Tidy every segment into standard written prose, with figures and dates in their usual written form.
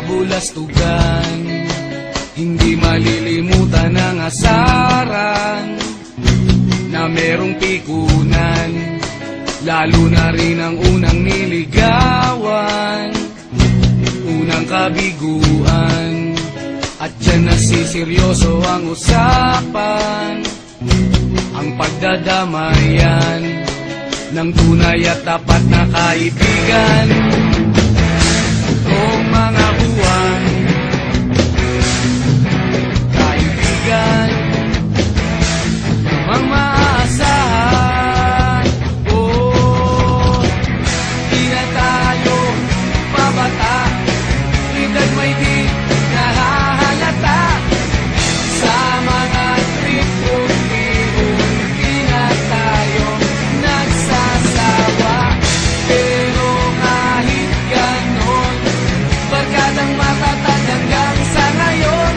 kabulastugan. Hindi malilimutan ang asaran na merong pikunan, lalo na rin ang unang niligawan, unang kabiguan. At dyan nasiseryoso ang usapan, ang pagdadamayan ng tunay at tapat na kaibigan. Kung mga buwan, kaibigan, ang maaasahan. Oh, di na tayo pabata, edad may di nahahalata. Sa mga trip-trip-trip, di na tayo nagsasawa. Pero kahit ganon, barkadang matatag hanggang sa ngayon.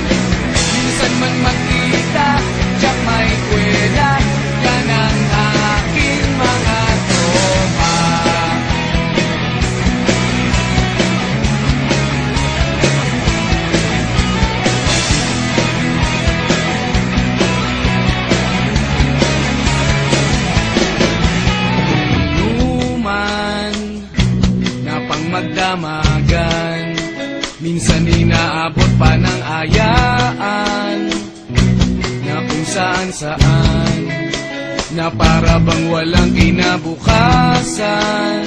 Minsan man magkita, tiyak may kwela, yan ang aking mga tropa. Inuman na pang magdamagan, minsan inaabot pa ng ayaan, na kung saan-saan, na para bang walang kinabukasan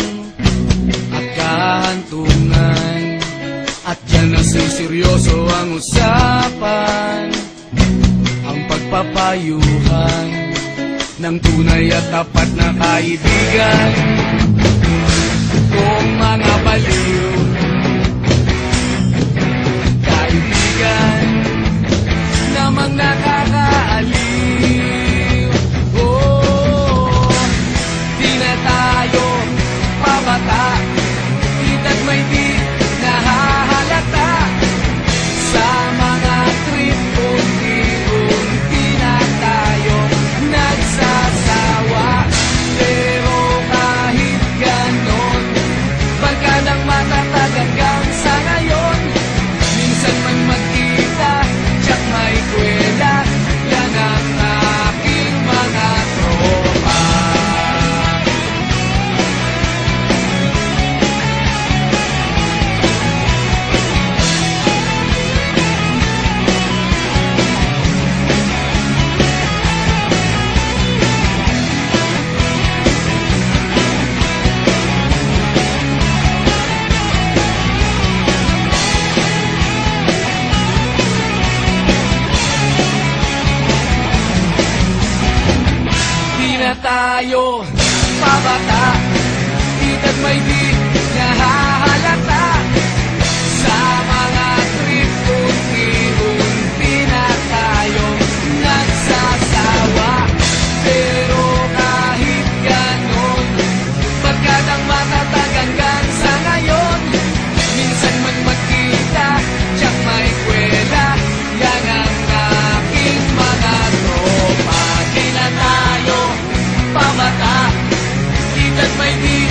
at kahantungan. At dyan nasiseryoso ang usapan, ang pagpapayuhan ng tunay at tapat na kaibigan. Kung mga baliw, kaibigan, namang nakakaaliw. Oh, di na tayo pabata, edad may di nahahalata. Sa mga trip-trip-trip, di na tayo nagsasawa. Pero kahit ganon, barkadang matatag hanggang sa ngayon. Minsan man magkita, tiyak may kwela, yan ang aking mga tropa. Di na tayo pabata, edad may di nahahalata. Sa mga trip-trip-trip, di na tayo nagsasawa. Pero kahit ganon, barkadang matatag hanggang sa ngayon. Minsan man magkita, tiyak may kwela, yan ang aking mga tropa. Di na tayo pabata, edad may di